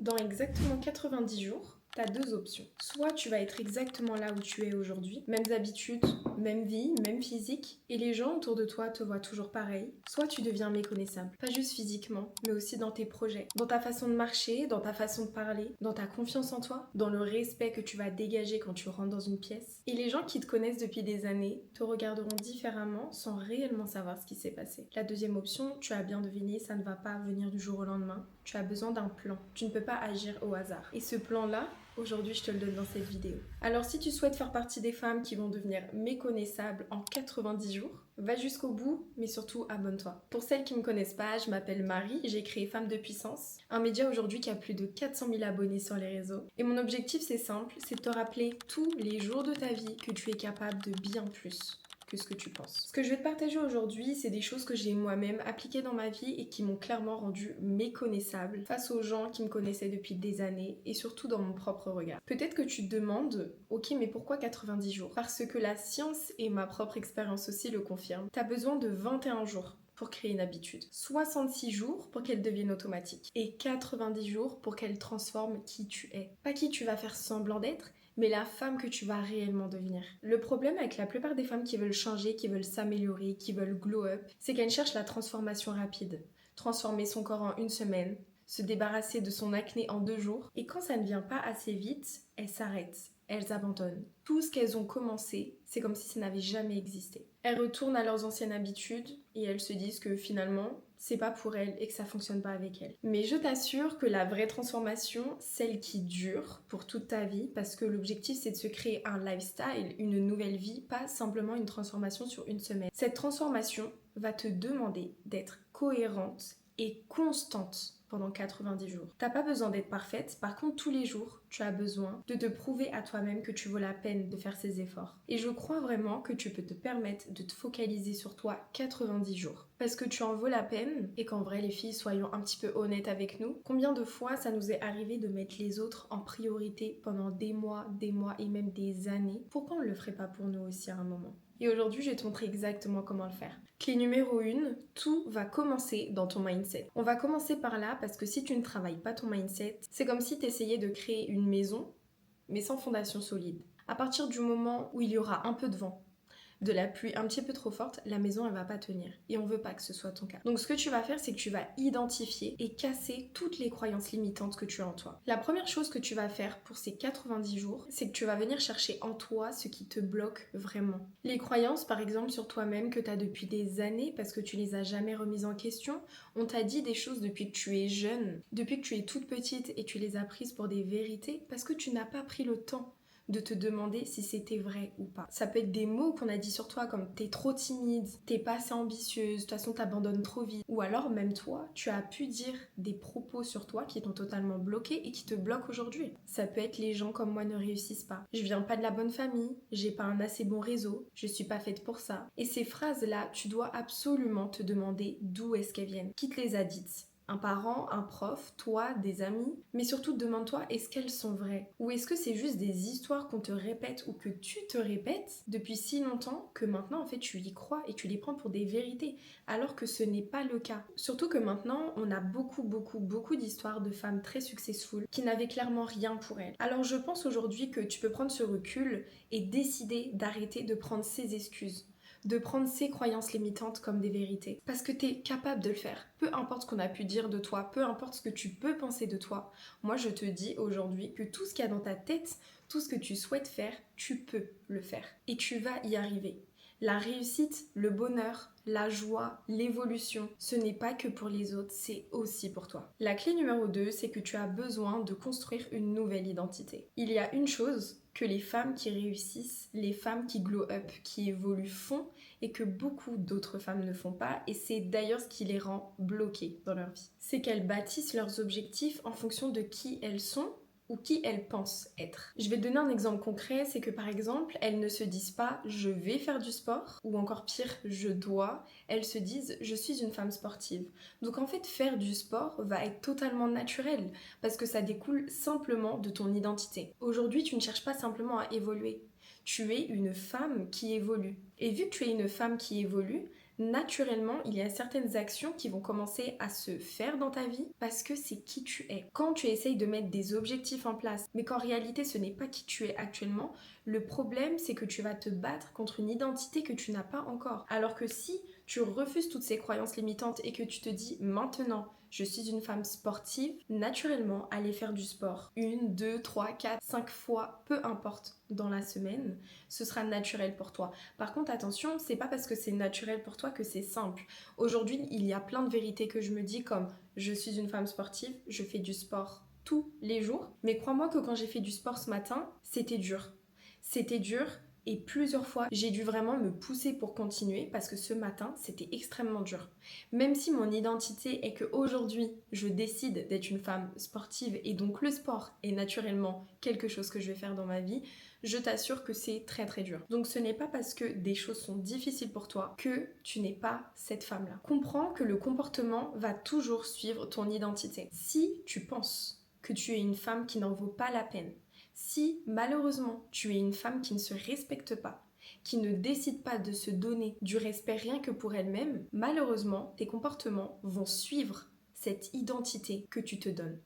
Dans exactement 90 jours, tu as deux options. Soit tu vas être exactement là où tu es aujourd'hui, mêmes habitudes, même vie, même physique, et les gens autour de toi te voient toujours pareil. Soit tu deviens méconnaissable, pas juste physiquement, mais aussi dans tes projets, dans ta façon de marcher, dans ta façon de parler, dans ta confiance en toi, dans le respect que tu vas dégager quand tu rentres dans une pièce. Et les gens qui te connaissent depuis des années te regarderont différemment sans réellement savoir ce qui s'est passé. La deuxième option, tu as bien deviné, ça ne va pas venir du jour au lendemain. Tu as besoin d'un plan. Tu ne peux pas agir au hasard. Et ce plan-là, aujourd'hui, je te le donne dans cette vidéo. Alors, si tu souhaites faire partie des femmes qui vont devenir méconnaissables en 90 jours, va jusqu'au bout, mais surtout abonne-toi. Pour celles qui ne me connaissent pas, je m'appelle Marie, j'ai créé Femmes de Puissance, un média aujourd'hui qui a plus de 400 000 abonnés sur les réseaux. Et mon objectif, c'est simple, c'est de te rappeler tous les jours de ta vie que tu es capable de bien plus que ce que tu penses. Ce que je vais te partager aujourd'hui, c'est des choses que j'ai moi-même appliquées dans ma vie et qui m'ont clairement rendue méconnaissable face aux gens qui me connaissaient depuis des années et surtout dans mon propre regard. Peut-être que tu te demandes, ok, mais pourquoi 90 jours? Parce que la science et ma propre expérience aussi le confirment. T'as besoin de 21 jours pour créer une habitude, 66 jours pour qu'elle devienne automatique et 90 jours pour qu'elle transforme qui tu es. Pas qui tu vas faire semblant d'être, mais la femme que tu vas réellement devenir. Le problème avec la plupart des femmes qui veulent changer, qui veulent s'améliorer, qui veulent glow up, c'est qu'elles cherchent la transformation rapide. Transformer son corps en une semaine, se débarrasser de son acné en 2 jours, et quand ça ne vient pas assez vite, elles s'arrêtent. Elles abandonnent. Tout ce qu'elles ont commencé, c'est comme si ça n'avait jamais existé. Elles retournent à leurs anciennes habitudes et elles se disent que finalement, c'est pas pour elles et que ça fonctionne pas avec elles. Mais je t'assure que la vraie transformation, celle qui dure pour toute ta vie, parce que l'objectif c'est de se créer un lifestyle, une nouvelle vie, pas simplement une transformation sur une semaine. Cette transformation va te demander d'être cohérente et constante pendant 90 jours. T'as pas besoin d'être parfaite, par contre tous les jours, tu as besoin de te prouver à toi-même que tu vaux la peine de faire ces efforts. Et je crois vraiment que tu peux te permettre de te focaliser sur toi 90 jours. Parce que tu en vaux la peine, et qu'en vrai les filles, soyons un petit peu honnêtes avec nous, combien de fois ça nous est arrivé de mettre les autres en priorité pendant des mois et même des années? Pourquoi on ne le ferait pas pour nous aussi à un moment? Et aujourd'hui, je vais te montrer exactement comment le faire. Clé numéro 1, tout va commencer dans ton mindset. On va commencer par là parce que si tu ne travailles pas ton mindset, c'est comme si tu essayais de créer une maison, mais sans fondation solide. À partir du moment où il y aura un peu de vent, de la pluie un petit peu trop forte, la maison elle va pas tenir et on veut pas que ce soit ton cas. Donc ce que tu vas faire, c'est que tu vas identifier et casser toutes les croyances limitantes que tu as en toi. La première chose que tu vas faire pour ces 90 jours, c'est que tu vas venir chercher en toi ce qui te bloque vraiment. Les croyances par exemple sur toi-même que tu as depuis des années parce que tu les as jamais remises en question, on t'a dit des choses depuis que tu es jeune, depuis que tu es toute petite et tu les as prises pour des vérités parce que tu n'as pas pris le temps de te demander si c'était vrai ou pas. Ça peut être des mots qu'on a dit sur toi comme t'es trop timide, t'es pas assez ambitieuse, de toute façon t'abandonnes trop vite. Ou alors même toi, tu as pu dire des propos sur toi qui t'ont totalement bloqué et qui te bloquent aujourd'hui. Ça peut être les gens comme moi ne réussissent pas. Je viens pas de la bonne famille, j'ai pas un assez bon réseau, je suis pas faite pour ça. Et ces phrases-là, tu dois absolument te demander d'où est-ce qu'elles viennent. Qui te les a dites? Un parent, un prof, toi, des amis. Mais surtout, demande-toi, est-ce qu'elles sont vraies? Ou est-ce que c'est juste des histoires qu'on te répète ou que tu te répètes depuis si longtemps que maintenant, en fait, tu y crois et tu les prends pour des vérités, alors que ce n'est pas le cas. Surtout que maintenant, on a beaucoup d'histoires de femmes très successful qui n'avaient clairement rien pour elles. Alors je pense aujourd'hui que tu peux prendre ce recul et décider d'arrêter de prendre ces excuses, de prendre ces croyances limitantes comme des vérités. Parce que tu es capable de le faire. Peu importe ce qu'on a pu dire de toi, peu importe ce que tu peux penser de toi, moi je te dis aujourd'hui que tout ce qu'il y a dans ta tête, tout ce que tu souhaites faire, tu peux le faire. Et tu vas y arriver. La réussite, le bonheur, la joie, l'évolution, ce n'est pas que pour les autres, c'est aussi pour toi. La clé numéro 2, c'est que tu as besoin de construire une nouvelle identité. Il y a une chose que les femmes qui réussissent, les femmes qui glow up, qui évoluent font et que beaucoup d'autres femmes ne font pas, et c'est d'ailleurs ce qui les rend bloquées dans leur vie. C'est qu'elles bâtissent leurs objectifs en fonction de qui elles sont ou qui elles pensent être. Je vais te donner un exemple concret, c'est que par exemple, elles ne se disent pas je vais faire du sport ou encore pire je dois, elles se disent je suis une femme sportive. Donc en fait faire du sport va être totalement naturel parce que ça découle simplement de ton identité. Aujourd'hui, tu ne cherches pas simplement à évoluer. Tu es une femme qui évolue. Et vu que tu es une femme qui évolue, naturellement, il y a certaines actions qui vont commencer à se faire dans ta vie parce que c'est qui tu es. Quand tu essayes de mettre des objectifs en place, mais qu'en réalité ce n'est pas qui tu es actuellement, le problème c'est que tu vas te battre contre une identité que tu n'as pas encore. Alors que si tu refuses toutes ces croyances limitantes et que tu te dis maintenant, je suis une femme sportive, naturellement, aller faire du sport 1, 2, 3, 4, 5 fois, peu importe, dans la semaine, ce sera naturel pour toi. Par contre, attention, c'est pas parce que c'est naturel pour toi que c'est simple. Aujourd'hui, il y a plein de vérités que je me dis comme je suis une femme sportive, je fais du sport tous les jours, mais crois-moi que quand j'ai fait du sport ce matin, c'était dur. C'était dur. Et plusieurs fois, j'ai dû vraiment me pousser pour continuer parce que ce matin, c'était extrêmement dur. Même si mon identité est qu'aujourd'hui, je décide d'être une femme sportive et donc le sport est naturellement quelque chose que je vais faire dans ma vie, je t'assure que c'est très très dur. Donc ce n'est pas parce que des choses sont difficiles pour toi que tu n'es pas cette femme-là. Comprends que le comportement va toujours suivre ton identité. Si tu penses que tu es une femme qui n'en vaut pas la peine, si malheureusement tu es une femme qui ne se respecte pas, qui ne décide pas de se donner du respect rien que pour elle-même, malheureusement tes comportements vont suivre cette identité que tu te donnes.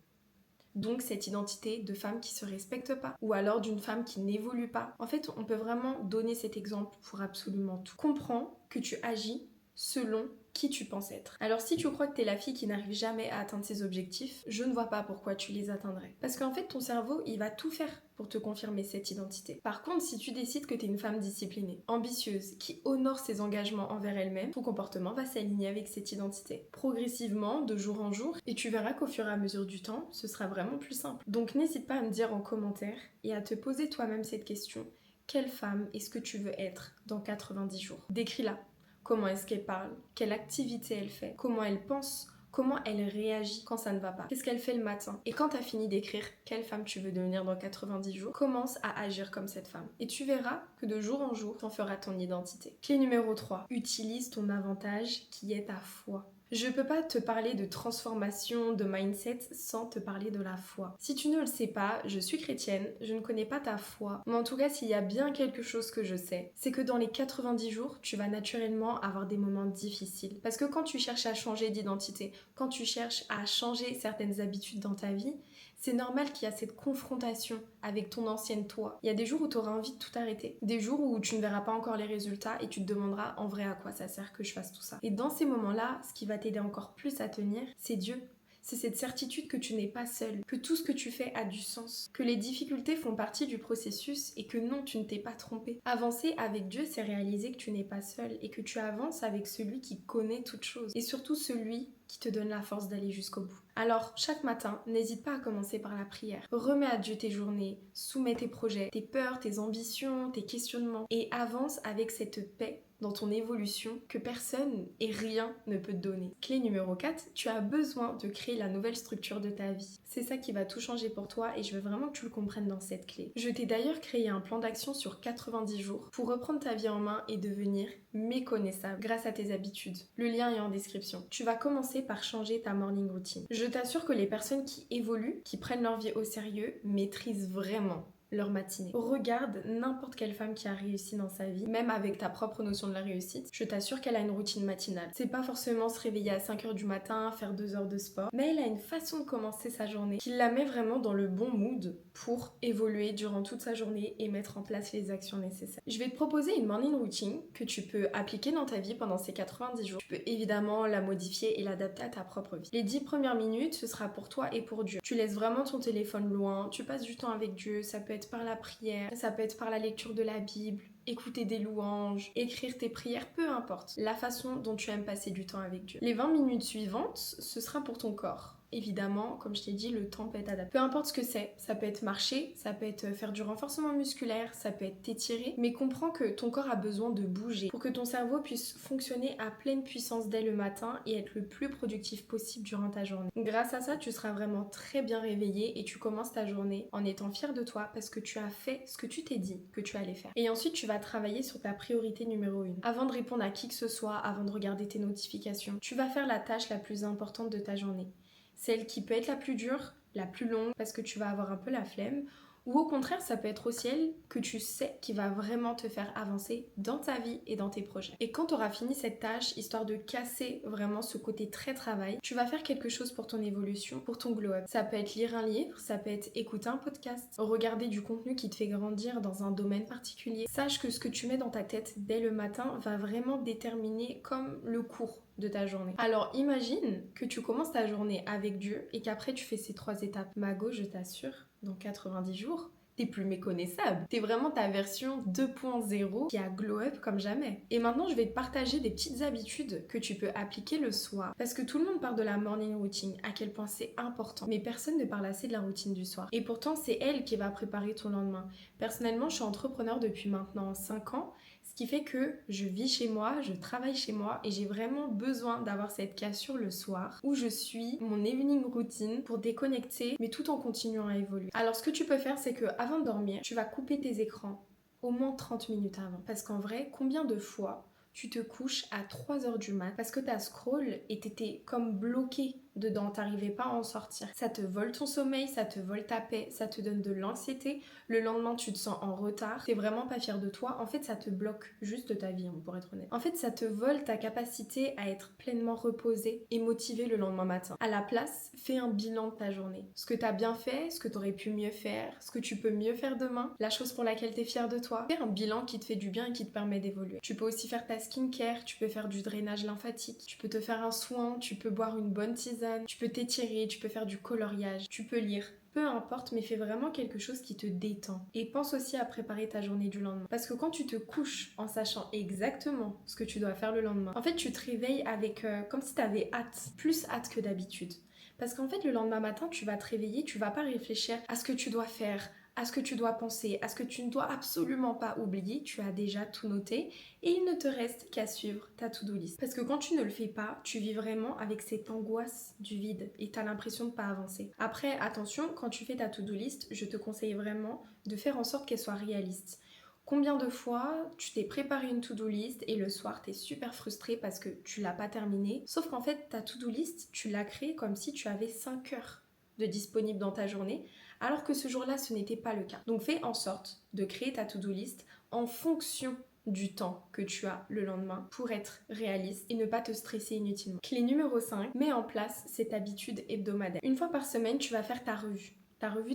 Donc cette identité de femme qui se respecte pas ou alors d'une femme qui n'évolue pas. En fait, on peut vraiment donner cet exemple pour absolument tout. Comprends que tu agis selon qui tu penses être. Alors si tu crois que t'es la fille qui n'arrive jamais à atteindre ses objectifs, je ne vois pas pourquoi tu les atteindrais. Parce qu'en fait ton cerveau il va tout faire pour te confirmer cette identité. Par contre si tu décides que t'es une femme disciplinée, ambitieuse, qui honore ses engagements envers elle-même, ton comportement va s'aligner avec cette identité. Progressivement, de jour en jour, et tu verras qu'au fur et à mesure du temps, ce sera vraiment plus simple. Donc n'hésite pas à me dire en commentaire et à te poser toi-même cette question. Quelle femme est-ce que tu veux être dans 90 jours? Décris-la. Comment est-ce qu'elle parle, quelle activité elle fait, comment elle pense, comment elle réagit quand ça ne va pas, qu'est-ce qu'elle fait le matin. Et quand tu as fini d'écrire quelle femme tu veux devenir dans 90 jours, commence à agir comme cette femme. Et tu verras que de jour en jour, t'en feras ton identité. Clé numéro 3, utilise ton avantage qui est ta foi. Je peux pas te parler de transformation, de mindset sans te parler de la foi. Si tu ne le sais pas, je suis chrétienne, je ne connais pas ta foi, mais en tout cas s'il y a bien quelque chose que je sais, c'est que dans les 90 jours, tu vas naturellement avoir des moments difficiles. Parce que quand tu cherches à changer d'identité, quand tu cherches à changer certaines habitudes dans ta vie, c'est normal qu'il y a cette confrontation avec ton ancienne toi. Il y a des jours où tu auras envie de tout arrêter, des jours où tu ne verras pas encore les résultats et tu te demanderas en vrai à quoi ça sert que je fasse tout ça. Et dans ces moments-là, ce qui va t'aider encore plus à tenir, c'est Dieu. C'est cette certitude que tu n'es pas seule, que tout ce que tu fais a du sens, que les difficultés font partie du processus et que non, tu ne t'es pas trompé. Avancer avec Dieu, c'est réaliser que tu n'es pas seule et que tu avances avec celui qui connaît toutes choses et surtout celui qui te donne la force d'aller jusqu'au bout. Alors, chaque matin, n'hésite pas à commencer par la prière. Remets à Dieu tes journées, soumets tes projets, tes peurs, tes ambitions, tes questionnements et avance avec cette paix dans ton évolution que personne et rien ne peut te donner. Clé numéro 4, tu as besoin de créer la nouvelle structure de ta vie. C'est ça qui va tout changer pour toi et je veux vraiment que tu le comprennes dans cette clé. Je t'ai d'ailleurs créé un plan d'action sur 90 jours pour reprendre ta vie en main et devenir méconnaissable grâce à tes habitudes. Le lien est en description. Tu vas commencer par changer ta morning routine. Je t'assure que les personnes qui évoluent, qui prennent leur vie au sérieux, maîtrisent vraiment leur matinée. Regarde n'importe quelle femme qui a réussi dans sa vie, même avec ta propre notion de la réussite, je t'assure qu'elle a une routine matinale. C'est pas forcément se réveiller à 5h du matin, faire 2 heures de sport, mais elle a une façon de commencer sa journée qui la met vraiment dans le bon mood pour évoluer durant toute sa journée et mettre en place les actions nécessaires. Je vais te proposer une morning routine que tu peux appliquer dans ta vie pendant ces 90 jours. Tu peux évidemment la modifier et l'adapter à ta propre vie. Les 10 premières minutes, ce sera pour toi et pour Dieu. Tu laisses vraiment ton téléphone loin, tu passes du temps avec Dieu, ça peut être par la prière, ça peut être par la lecture de la Bible, écouter des louanges, écrire tes prières, peu importe la façon dont tu aimes passer du temps avec Dieu. Les 20 minutes suivantes, ce sera pour ton corps. Évidemment, comme je t'ai dit, le temps peut être adapté. Peu importe ce que c'est, ça peut être marcher, ça peut être faire du renforcement musculaire, ça peut être t'étirer, mais comprends que ton corps a besoin de bouger pour que ton cerveau puisse fonctionner à pleine puissance dès le matin et être le plus productif possible durant ta journée. Grâce à ça, tu seras vraiment très bien réveillé et tu commences ta journée en étant fier de toi parce que tu as fait ce que tu t'es dit que tu allais faire. Et ensuite, tu vas travailler sur ta priorité numéro 1. Avant de répondre à qui que ce soit, avant de regarder tes notifications, tu vas faire la tâche la plus importante de ta journée. Celle qui peut être la plus dure, la plus longue, parce que tu vas avoir un peu la flemme, Ou au contraire, ça peut être aussi elle que tu sais qui va vraiment te faire avancer dans ta vie et dans tes projets. Et quand tu auras fini cette tâche, histoire de casser vraiment ce côté très travail, tu vas faire quelque chose pour ton évolution, pour ton glow-up. Ça peut être lire un livre, ça peut être écouter un podcast, regarder du contenu qui te fait grandir dans un domaine particulier. Sache que ce que tu mets dans ta tête dès le matin va vraiment déterminer comme le cours de ta journée. Alors imagine que tu commences ta journée avec Dieu et qu'après tu fais ces 3 étapes. Mago, je t'assure, dans 90 jours, t'es plus méconnaissable. T'es vraiment ta version 2.0 qui a glow up comme jamais. Et maintenant, je vais te partager des petites habitudes que tu peux appliquer le soir. Parce que tout le monde parle de la morning routine, à quel point c'est important. Mais personne ne parle assez de la routine du soir. Et pourtant, c'est elle qui va préparer ton lendemain. Personnellement, je suis entrepreneur depuis maintenant 5 ans. Ce qui fait que je vis chez moi, je travaille chez moi et j'ai vraiment besoin d'avoir cette cassure le soir où je suis mon evening routine pour déconnecter mais tout en continuant à évoluer. Alors ce que tu peux faire, c'est que avant de dormir, tu vas couper tes écrans au moins 30 minutes avant. Parce qu'en vrai, combien de fois tu te couches à 3h du mat parce que t'as scroll et t'étais comme bloqué dedans, t'arrivais pas à en sortir. Ça te vole ton sommeil, ça te vole ta paix, ça te donne de l'anxiété. Le lendemain, tu te sens en retard, t'es vraiment pas fier de toi. En fait, ça te bloque juste de ta vie, pour être honnête. En fait, ça te vole ta capacité à être pleinement reposé et motivé le lendemain matin. À la place, fais un bilan de ta journée. Ce que t'as bien fait, ce que t'aurais pu mieux faire, ce que tu peux mieux faire demain, la chose pour laquelle t'es fier de toi. Fais un bilan qui te fait du bien et qui te permet d'évoluer. Tu peux aussi faire ta skincare, tu peux faire du drainage lymphatique, tu peux te faire un soin, tu peux boire une bonne tisane, tu peux t'étirer, tu peux faire du coloriage, tu peux lire. Peu importe, mais fais vraiment quelque chose qui te détend. Et pense aussi à préparer ta journée du lendemain. Parce que quand tu te couches en sachant exactement ce que tu dois faire le lendemain, en fait, tu te réveilles avec comme si tu avais hâte, plus hâte que d'habitude. Parce qu'en fait, le lendemain matin, tu vas te réveiller, tu vas pas réfléchir à ce que tu dois faire, à ce que tu dois penser, à ce que tu ne dois absolument pas oublier, tu as déjà tout noté et il ne te reste qu'à suivre ta to-do list. Parce que quand tu ne le fais pas, tu vis vraiment avec cette angoisse du vide et tu as l'impression de pas avancer. Après, attention, quand tu fais ta to-do list, je te conseille vraiment de faire en sorte qu'elle soit réaliste. Combien de fois tu t'es préparé une to-do list et le soir t'es super frustré parce que tu l'as pas terminée, sauf qu'en fait ta to-do list tu l'as créée comme si tu avais 5 heures de disponible dans ta journée, alors que ce jour-là ce n'était pas le cas. Donc fais en sorte de créer ta to-do list en fonction du temps que tu as le lendemain pour être réaliste et ne pas te stresser inutilement. Clé numéro 5, mets en place cette habitude hebdomadaire. Une fois par semaine, tu vas faire ta revue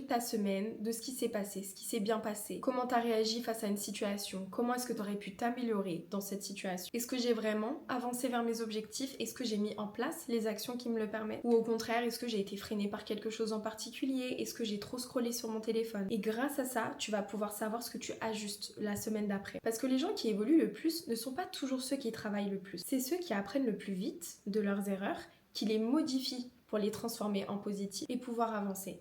de ta semaine, de ce qui s'est passé, ce qui s'est bien passé, comment tu as réagi face à une situation, comment est-ce que tu aurais pu t'améliorer dans cette situation. Est-ce que j'ai vraiment avancé vers mes objectifs? Est-ce que j'ai mis en place les actions qui me le permettent? Ou au contraire, est-ce que j'ai été freinée par quelque chose en particulier? Est-ce que j'ai trop scrollé sur mon téléphone? Et grâce à ça, tu vas pouvoir savoir ce que tu ajustes la semaine d'après. Parce que les gens qui évoluent le plus ne sont pas toujours ceux qui travaillent le plus. C'est ceux qui apprennent le plus vite de leurs erreurs, qui les modifient pour les transformer en positif et pouvoir avancer.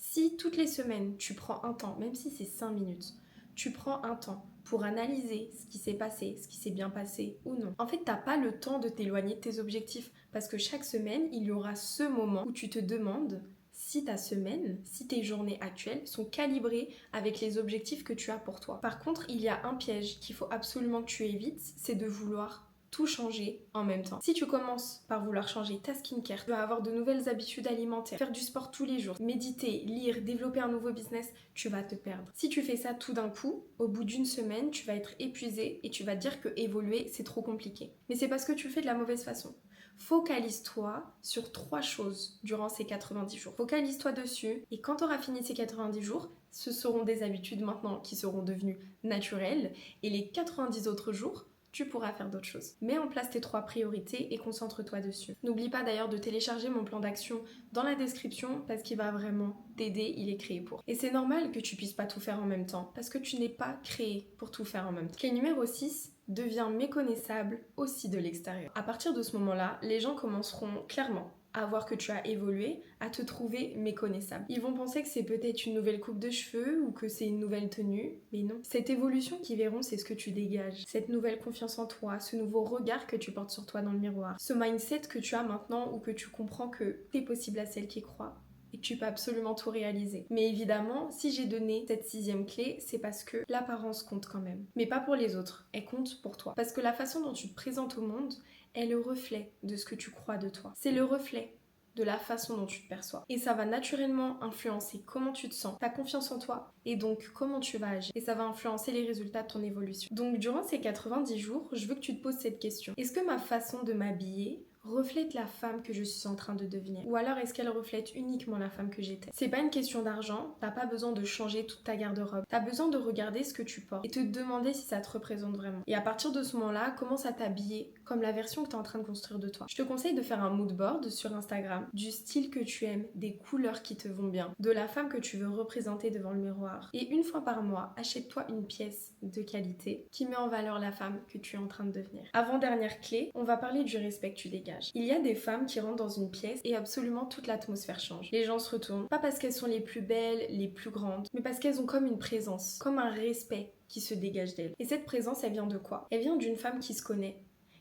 Si toutes les semaines, tu prends un temps, même si c'est 5 minutes, tu prends un temps pour analyser ce qui s'est passé, ce qui s'est bien passé ou non. En fait, t'as pas le temps de t'éloigner de tes objectifs parce que chaque semaine, il y aura ce moment où tu te demandes si ta semaine, si tes journées actuelles sont calibrées avec les objectifs que tu as pour toi. Par contre, il y a un piège qu'il faut absolument que tu évites, c'est de vouloir tout changer en même temps. Si tu commences par vouloir changer ta skincare, tu vas avoir de nouvelles habitudes alimentaires, faire du sport tous les jours, méditer, lire, développer un nouveau business, tu vas te perdre. Si tu fais ça tout d'un coup, au bout d'une semaine, tu vas être épuisé et tu vas te dire que évoluer, c'est trop compliqué. Mais c'est parce que tu le fais de la mauvaise façon. Focalise-toi sur 3 choses durant ces 90 jours. Focalise-toi dessus et quand tu auras fini ces 90 jours, ce seront des habitudes maintenant qui seront devenues naturelles et les 90 autres jours, tu pourras faire d'autres choses. Mets en place tes 3 priorités et concentre-toi dessus. N'oublie pas d'ailleurs de télécharger mon plan d'action dans la description parce qu'il va vraiment t'aider, il est créé pour. Et c'est normal que tu puisses pas tout faire en même temps parce que tu n'es pas créé pour tout faire en même temps. Clé numéro 6, deviens méconnaissable aussi de l'extérieur. À partir de ce moment-là, les gens commenceront clairement à voir que tu as évolué, à te trouver méconnaissable. Ils vont penser que c'est peut-être une nouvelle coupe de cheveux ou que c'est une nouvelle tenue, mais non. Cette évolution qu'ils verront, c'est ce que tu dégages. Cette nouvelle confiance en toi, ce nouveau regard que tu portes sur toi dans le miroir, ce mindset que tu as maintenant ou que tu comprends que t'es possible à celle qui croit et que tu peux absolument tout réaliser. Mais évidemment, si j'ai donné cette 6e clé, c'est parce que l'apparence compte quand même. Mais pas pour les autres, elle compte pour toi. Parce que la façon dont tu te présentes au monde est le reflet de ce que tu crois de toi. C'est le reflet de la façon dont tu te perçois. Et ça va naturellement influencer comment tu te sens, ta confiance en toi et donc comment tu vas agir. Et ça va influencer les résultats de ton évolution. Donc durant ces 90 jours, je veux que tu te poses cette question. Est-ce que ma façon de m'habiller reflète la femme que je suis en train de devenir? Ou alors est-ce qu'elle reflète uniquement la femme que j'étais? C'est pas une question d'argent, t'as pas besoin de changer toute ta garde-robe. T'as besoin de regarder ce que tu portes et te demander si ça te représente vraiment. Et à partir de ce moment-là, commence à t'habiller comme la version que t'es en train de construire de toi. Je te conseille de faire un mood board sur Instagram, du style que tu aimes, des couleurs qui te vont bien, de la femme que tu veux représenter devant le miroir. Et une fois par mois, achète-toi une pièce de qualité qui met en valeur la femme que tu es en train de devenir. Avant-dernière clé, on va parler du respect que tu dégages. Il y a des femmes qui rentrent dans une pièce et absolument toute l'atmosphère change. Les gens se retournent, pas parce qu'elles sont les plus belles, les plus grandes, mais parce qu'elles ont comme une présence, comme un respect qui se dégage d'elles. Et cette présence, elle vient de quoi? Elle vient d'une femme qui se connaît,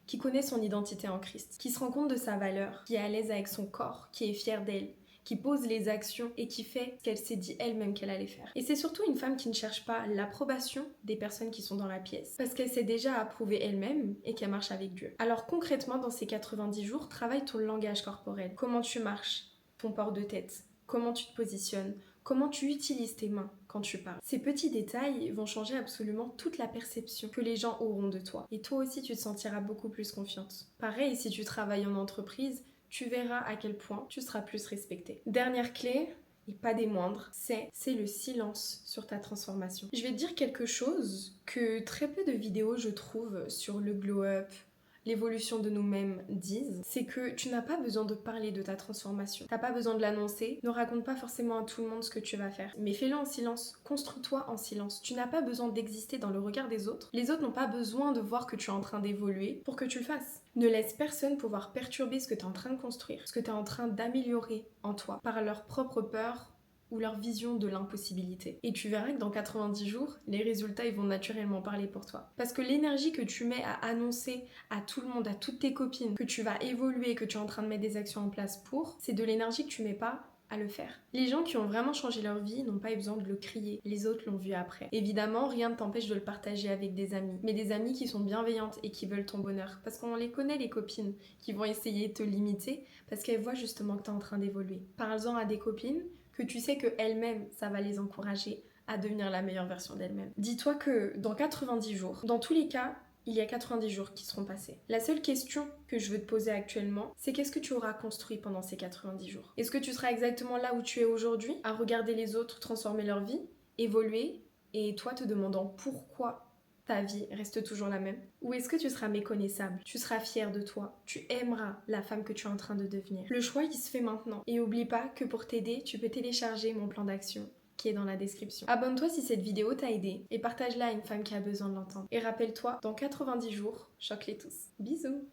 qui connaît son identité en Christ, qui se rend compte de sa valeur, qui est à l'aise avec son corps, qui est fière d'elle, qui pose les actions et qui fait ce qu'elle s'est dit elle-même qu'elle allait faire. Et c'est surtout une femme qui ne cherche pas l'approbation des personnes qui sont dans la pièce, parce qu'elle s'est déjà approuvée elle-même et qu'elle marche avec Dieu. Alors concrètement, dans ces 90 jours, travaille ton langage corporel. Comment tu marches, ton port de tête, comment tu te positionnes, comment tu utilises tes mains quand tu parles. Ces petits détails vont changer absolument toute la perception que les gens auront de toi. Et toi aussi, tu te sentiras beaucoup plus confiante. Pareil, si tu travailles en entreprise, tu verras à quel point tu seras plus respecté. Dernière clé, et pas des moindres, c'est le silence sur ta transformation. Je vais te dire quelque chose que très peu de vidéos, je trouve, sur le glow-up, l'évolution de nous-mêmes disent, c'est que tu n'as pas besoin de parler de ta transformation. T'as pas besoin de l'annoncer, ne raconte pas forcément à tout le monde ce que tu vas faire. Mais fais-le en silence, construis-toi en silence. Tu n'as pas besoin d'exister dans le regard des autres. Les autres n'ont pas besoin de voir que tu es en train d'évoluer pour que tu le fasses. Ne laisse personne pouvoir perturber ce que tu es en train de construire, ce que tu es en train d'améliorer en toi, par leur propre peur ou leur vision de l'impossibilité. Et tu verras que dans 90 jours, les résultats ils vont naturellement parler pour toi. Parce que l'énergie que tu mets à annoncer à tout le monde, à toutes tes copines, que tu vas évoluer, que tu es en train de mettre des actions en place pour, c'est de l'énergie que tu mets pas à le faire. Les gens qui ont vraiment changé leur vie n'ont pas eu besoin de le crier, les autres l'ont vu après. Évidemment, rien ne t'empêche de le partager avec des amis, mais des amis qui sont bienveillantes et qui veulent ton bonheur. Parce qu'on les connaît, les copines, qui vont essayer de te limiter parce qu'elles voient justement que tu es en train d'évoluer. Parle-en à des copines que tu sais qu'elles-mêmes, ça va les encourager à devenir la meilleure version d'elles-mêmes. Dis-toi que dans 90 jours, dans tous les cas, il y a 90 jours qui seront passés. La seule question que je veux te poser actuellement, c'est qu'est-ce que tu auras construit pendant ces 90 jours? Est-ce que tu seras exactement là où tu es aujourd'hui, à regarder les autres transformer leur vie, évoluer, et toi te demandant pourquoi ta vie reste toujours la même? Ou est-ce que tu seras méconnaissable? Tu seras fière de toi, tu aimeras la femme que tu es en train de devenir. Le choix, il se fait maintenant. Et oublie pas que pour t'aider, tu peux télécharger mon plan d'action qui est dans la description. Abonne-toi si cette vidéo t'a aidé et partage-la à une femme qui a besoin de l'entendre. Et rappelle-toi, dans 90 jours, choque-les tous. Bisous!